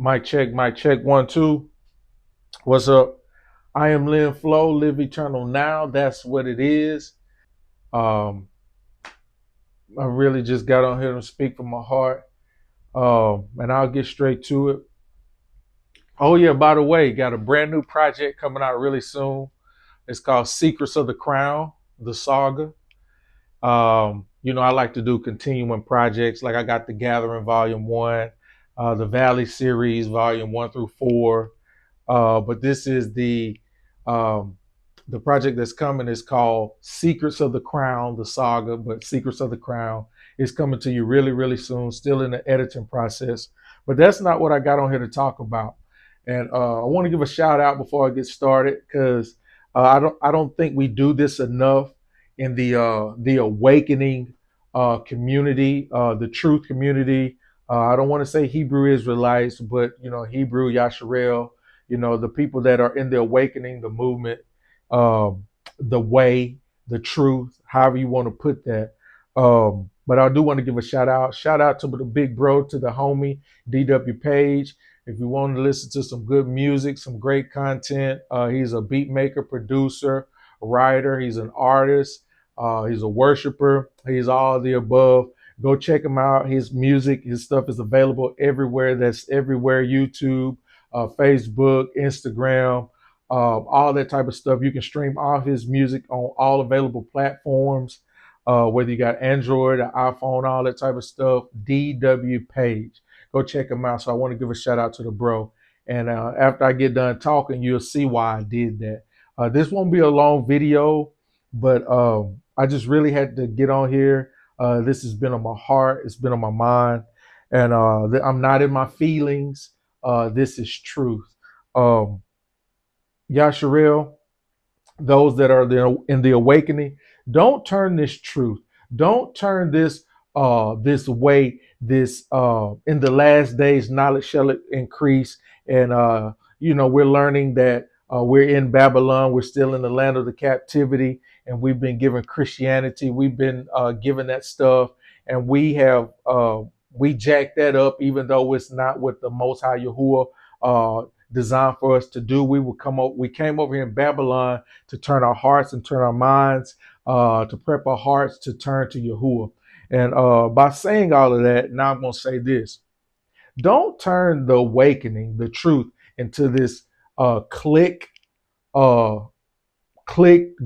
Mic check, 1, 2. What's up? iamLenflow, live eternal now. That's what it is. Um, I really just got on here to speak from my heart. And I'll get straight to it. Oh yeah, by the way, got a brand new project coming out really soon. It's called Secrets of the Crown, the saga. I like to do continuing projects. Like I got the Gathering Volume 1, the Valley series, Volume 1 through 4. But this is um, the project that's coming is called Secrets of the Crown, the saga, but Secrets of the Crown is coming to you really, really soon, still in the editing process. But that's not what I got on here to talk about. And I want to give a shout out before I get started because I don't think we do this enough in the awakening community, the truth community. I don't want to say Hebrew Israelites, but Hebrew Yasharel, the people that are in the awakening, the movement, the way, the truth, however you want to put that. But I do want to give a shout out. Shout out to the big bro, to the homie, DW Page. If you want to listen to some good music, some great content, he's a beat maker, producer, writer. He's an artist. He's a worshiper. He's all of the above. Go check him out. His music, his stuff is available everywhere. That's everywhere. YouTube, Facebook, Instagram, all that type of stuff. You can stream all his music on all available platforms, whether you got Android or iPhone, all that type of stuff. DW Page. Go check him out. So I want to give a shout out to the bro. And after I get done talking, you'll see why I did that. This won't be a long video, but I just really had to get on here. This has been on my heart. It's been on my mind. And I'm not in my feelings. This is truth. Um, Yasharel, those that are there in the awakening, don't turn this truth. Don't turn this way, this in the last days knowledge shall increase. And we're learning that we're in Babylon, we're still in the land of the captivity, and we've been given Christianity, we've been given that stuff, and we jacked that up, even though it's not what the Most High Yahuwah designed for us to do. We came over here in Babylon to turn our hearts and turn our minds, to prep our hearts to turn to Yahuwah. And by saying all of that, now I'm going to say this. Don't turn the awakening, the truth, into this clique, uh,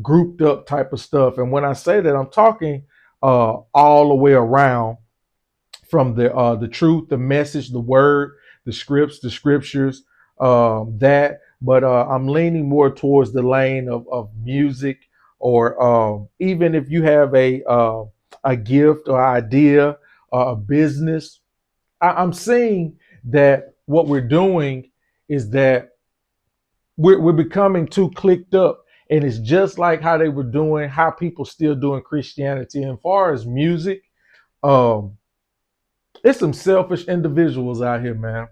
grouped up type of stuff. And when I say that, I'm talking all the way around, from the truth, the message, the word, the scripts, the scriptures, that. But I'm leaning more towards the lane of music, or even if you have a gift or idea or a business. I'm seeing that what we're doing is that we're becoming too clicked up. And it's just like how they were doing, how people still doing Christianity. And as far as music, um, it's some selfish individuals out here, man.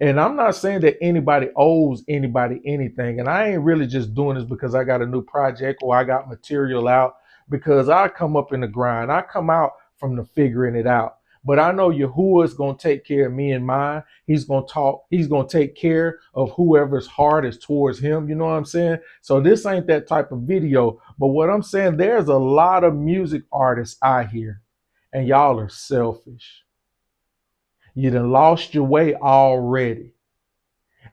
And I'm not saying that anybody owes anybody anything. And I ain't really just doing this because I got a new project or I got material out, because I come up in the grind. I come out from the figuring it out. But I know Yahuwah is going to take care of me and mine. He's going to talk. He's going to take care of whoever's heart is towards him. You know what I'm saying? So this ain't that type of video. But what I'm saying, there's a lot of music artists out here, and y'all are selfish. You done lost your way already.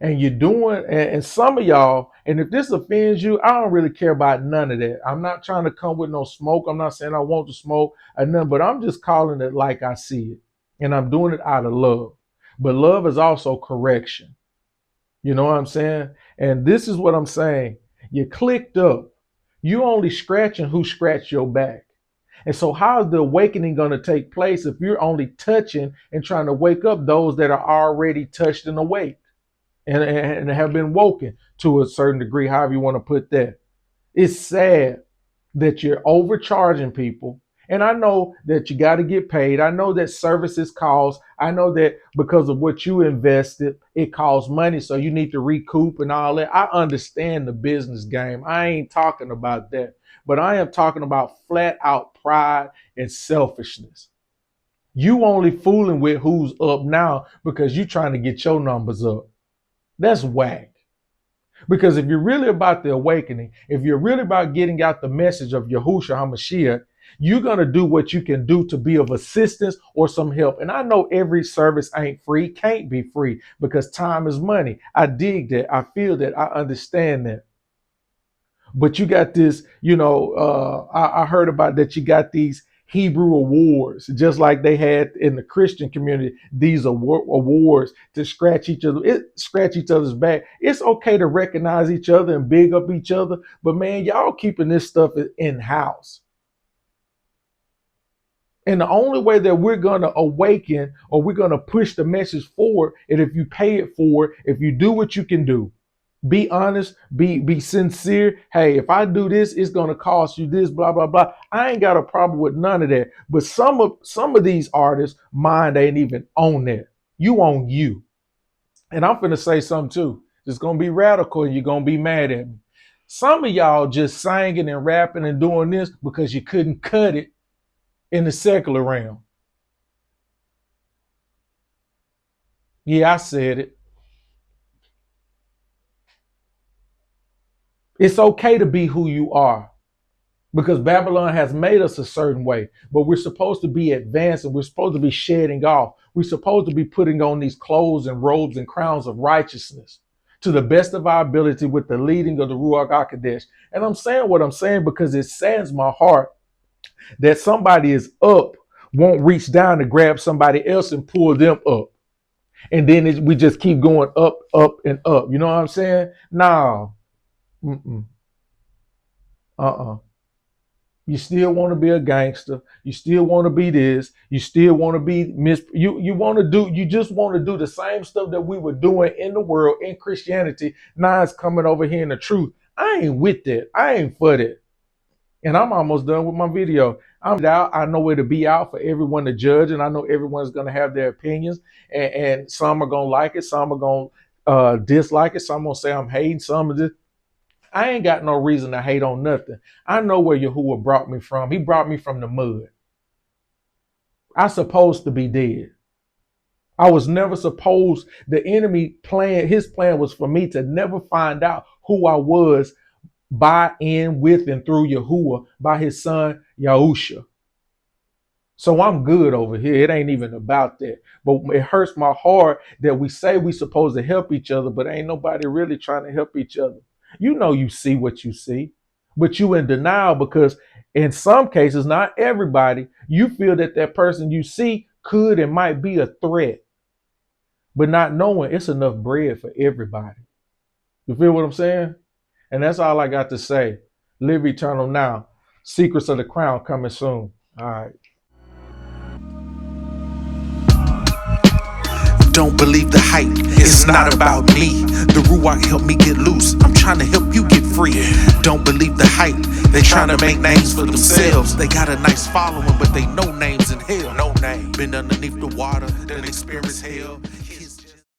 And you're doing, and some of y'all, and if this offends you, I don't really care about none of that. I'm not trying to come with no smoke. I'm not saying I want to smoke or nothing, but I'm just calling it like I see it. And I'm doing it out of love. But love is also correction. You know what I'm saying? And this is what I'm saying. You clicked up. You only scratching who scratched your back. And so, how is the awakening going to take place if you're only touching and trying to wake up those that are already touched and awake, and have been woken to a certain degree, however you want to put that? It's sad that you're overcharging people. And I know that you got to get paid. I know that services cost. I know that because of what you invested, it costs money. So you need to recoup and all that. I understand the business game. I ain't talking about that. But I am talking about flat out pride and selfishness. You only fooling with who's up now because you trying to get your numbers up. That's whack. Because if you're really about the awakening, if you're really about getting out the message of Yahushua HaMashiach, you're going to do what you can do to be of assistance or some help. And I know every service ain't free, can't be free, because time is money. I dig that. I feel that. I understand that. But you got this, I heard about that. You got these Hebrew awards, just like they had in the Christian community, these awards to scratch each other's back. It's okay to recognize each other and big up each other, but man, y'all keeping this stuff in house. And the only way that we're going to awaken or we're going to push the message forward, and if you pay it forward, if you do what you can do, be honest, be sincere. Hey, if I do this, it's gonna cost you this, blah, blah, blah. I ain't got a problem with none of that. But some of these artists' mind ain't even on that. You on you. And I'm finna say something too. It's gonna be radical and you're gonna be mad at me. Some of y'all just singing and rapping and doing this because you couldn't cut it in the secular realm. Yeah, I said it. It's okay to be who you are because Babylon has made us a certain way, but we're supposed to be advancing. We're supposed to be shedding off. We're supposed to be putting on these clothes and robes and crowns of righteousness to the best of our ability with the leading of the Ruach HaKodesh. And I'm saying what I'm saying because it saddens my heart that somebody is up, won't reach down to grab somebody else and pull them up. And then we just keep going up, up, and up. You know what I'm saying? No. You still want to be a gangster. You still want to be this. You still want to be you just want to do the same stuff that we were doing in the world in Christianity. Now it's coming over here in the truth. I ain't with that. I ain't for that. And I'm almost done with my video. I'm out. I know where to be out for everyone to judge, and I know everyone's gonna have their opinions, and some are gonna like it, some are gonna dislike it, some gonna say I'm hating, some of this. I ain't got no reason to hate on nothing. I know where Yahuwah brought me from. He brought me from the mud. I supposed to be dead. I was never supposed, the enemy plan, his plan was for me to never find out who I was by, in, with, and through Yahuwah by his son, Yahusha. So I'm good over here. It ain't even about that. But it hurts my heart that we say we supposed to help each other, but ain't nobody really trying to help each other. You know, you see what you see, but you in denial because in some cases, not everybody, you feel that that person you see could and might be a threat, but not knowing it's enough bread for everybody. You feel what I'm saying? And that's all I got to say. Live eternal now. Secrets of the crown coming soon. All right. Don't believe the hype, it's not about me. The Ruach helped me get loose, I'm trying to help you get free. Don't believe the hype, they trying to make names for themselves. They got a nice following, but they no names in hell. No name. Been underneath the water, done experienced hell.